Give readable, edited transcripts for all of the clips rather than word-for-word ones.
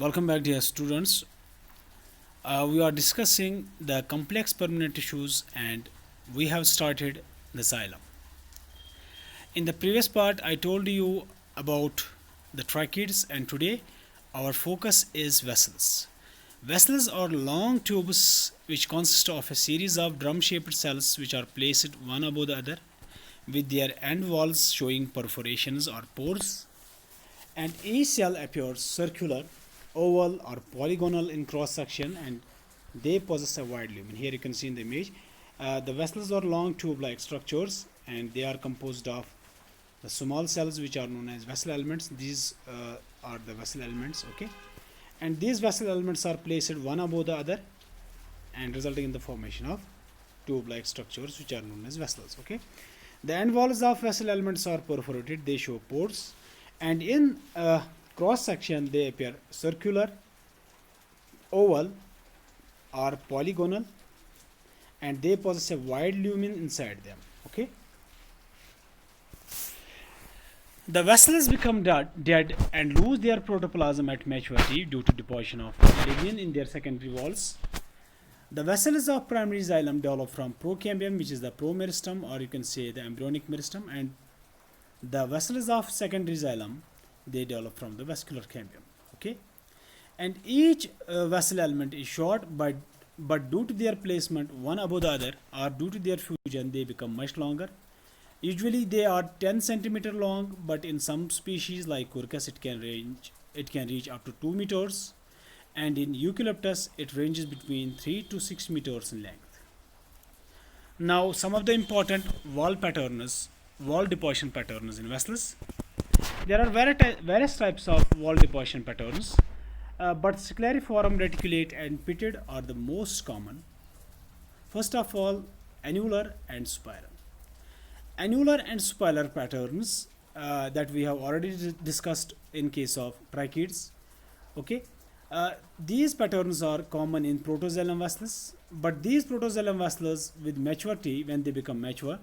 Welcome back, dear students. We are discussing the complex permanent tissues and we have started the xylem. In the previous part, I told you about the tracheids, and today our focus is vessels. Vessels are long tubes which consist of a series of drum-shaped cells which are placed one above the other with their end walls showing perforations or pores, and each cell appears circular, oval or polygonal in cross section, and they possess a wide lumen. Here you can see in the image the vessels are long tube like structures and they are composed of the small cells which are known as vessel elements. These are the vessel elements, okay, and these vessel elements are placed one above the other and resulting in the formation of tube like structures which are known as vessels, okay. The end walls of vessel elements are perforated, they show pores, and in cross section they appear circular, oval or polygonal, and they possess a wide lumen inside them, okay. The vessels become dead and lose their protoplasm at maturity due to deposition of lignin in their secondary walls. The vessels of primary xylem develop from procambium, which is the promeristem, or you can say the embryonic meristem, and the vessels of secondary xylem, they develop from the vascular cambium, okay. And each vessel element is short, but due to their placement one above the other or due to their fusion, they become much longer. Usually they are 10 centimeter long, but in some species like Quercus it can reach up to 2 meters, and in Eucalyptus it ranges between 3 to 6 meters in length. Now some of the important wall deposition patterns in vessels. There are various types of wall deposition patterns, but scleriform, reticulate and pitted are the most common. First of all, annular and spiral. Annular and spiral patterns that we have already discussed in case of tracheids, okay. These patterns are common in protoxylem vessels, but these protoxylem vessels with maturity, when they become mature,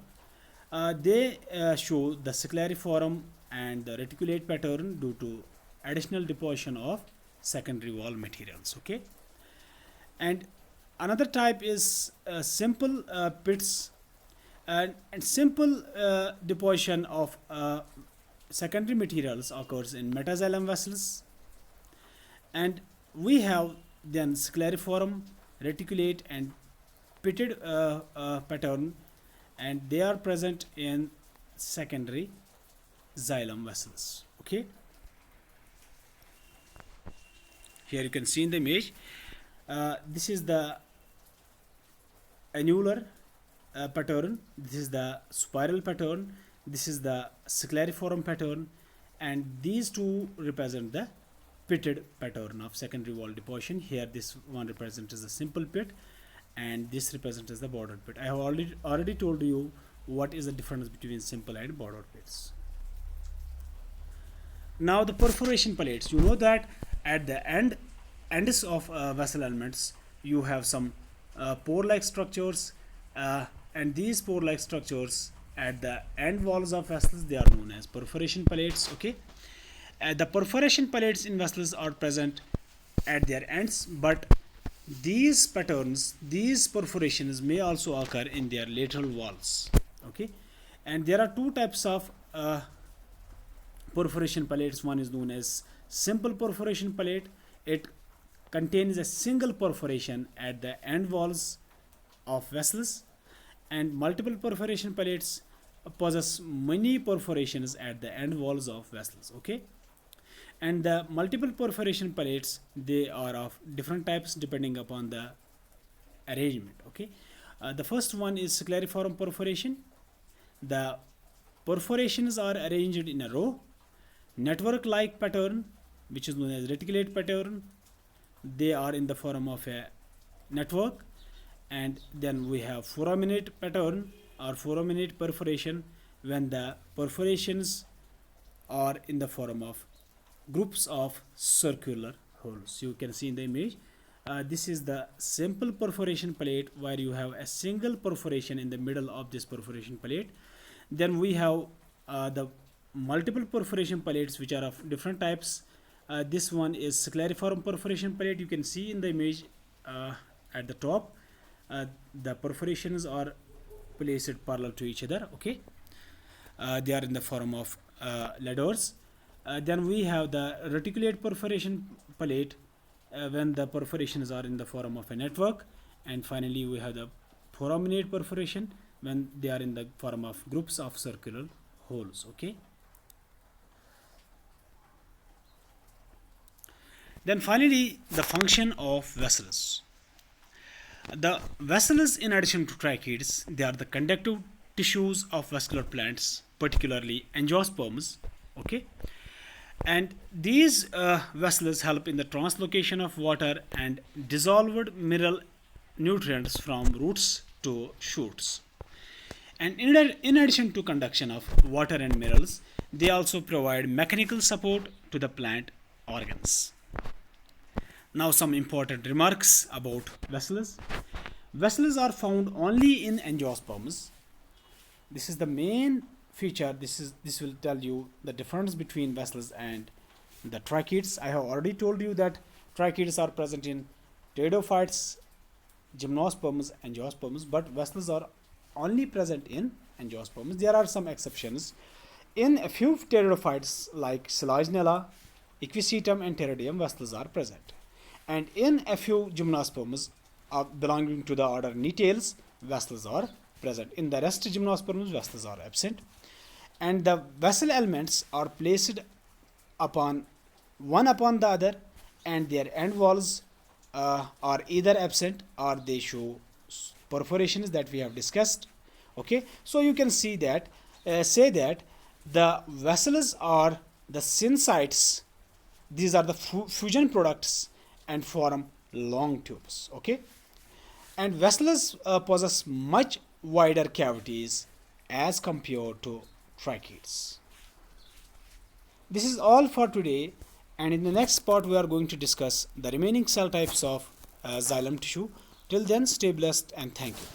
they show the scleriform and the reticulate pattern due to additional deposition of secondary wall materials, okay. And another type is simple pits, and simple deposition of secondary materials occurs in metaxylem vessels. And we have then scleriform, reticulate and pitted pattern, and they are present in secondary xylem vessels, okay. Here you can see in the image, this is the annular pattern, this is the spiral pattern, this is the scleriform pattern, and these two represent the pitted pattern of secondary wall deposition. Here this one represents as a simple pit and this represents as the bordered pit. I have already told you what is the difference between simple and bordered pits. Now the perforation plates, you know that at the ends of vessel elements you have some pore like structures, and these pore like structures at the end walls of vessels, they are known as perforation plates, okay. The perforation plates in vessels are present at their ends, but these patterns, these perforations may also occur in their lateral walls, okay. And there are two types of perforation plates. One is known as simple perforation plate. It contains a single perforation at the end walls of vessels, and multiple perforation plates possess many perforations at the end walls of vessels, okay. And the multiple perforation plates, they are of different types depending upon the arrangement, okay. The first one is scleriform perforation. The perforations are arranged in a row, network like pattern which is known as reticulate pattern, they are in the form of a network. And then we have foraminate pattern or foraminate perforation, when the perforations are in the form of groups of circular holes. You can see in the image, this is the simple perforation plate where you have a single perforation in the middle of this perforation plate. Then we have the multiple perforation plates which are of different types, This one is scleriform perforation plate. You can see in the image at the top. The perforations are placed parallel to each other. Okay, they are in the form of ladders. Then we have the reticulate perforation plate when the perforations are in the form of a network, and finally we have the foraminate perforation when they are in the form of groups of circular holes. Okay. Then finally, the function of vessels. The vessels, in addition to tracheids, they are the conductive tissues of vascular plants, particularly angiosperms. Okay, and these vessels help in the translocation of water and dissolved mineral nutrients from roots to shoots. And in addition to conduction of water and minerals, they also provide mechanical support to the plant organs. Now some important remarks about vessels. Vessels are found only in angiosperms. This is the main feature. This will tell you the difference between vessels and the tracheids. I have already told you that tracheids are present in pteridophytes, gymnosperms, angiosperms, but vessels are only present in angiosperms. There are some exceptions. In a few pteridophytes like Selaginella, Equisetum and Pteridium, vessels are present. And in a few gymnosperms belonging to the order Nitales, vessels are present. In the rest gymnosperms, vessels are absent. And the vessel elements are placed one upon the other, and their end walls are either absent or they show perforations that we have discussed. Okay, so you can see that say that the vessels are the syncytes. These are the fusion products and form long tubes. Okay, and vessels possess much wider cavities as compared to tracheids. This is all for today, and in the next part we are going to discuss the remaining cell types of xylem tissue. Till then, stay blessed and thank you.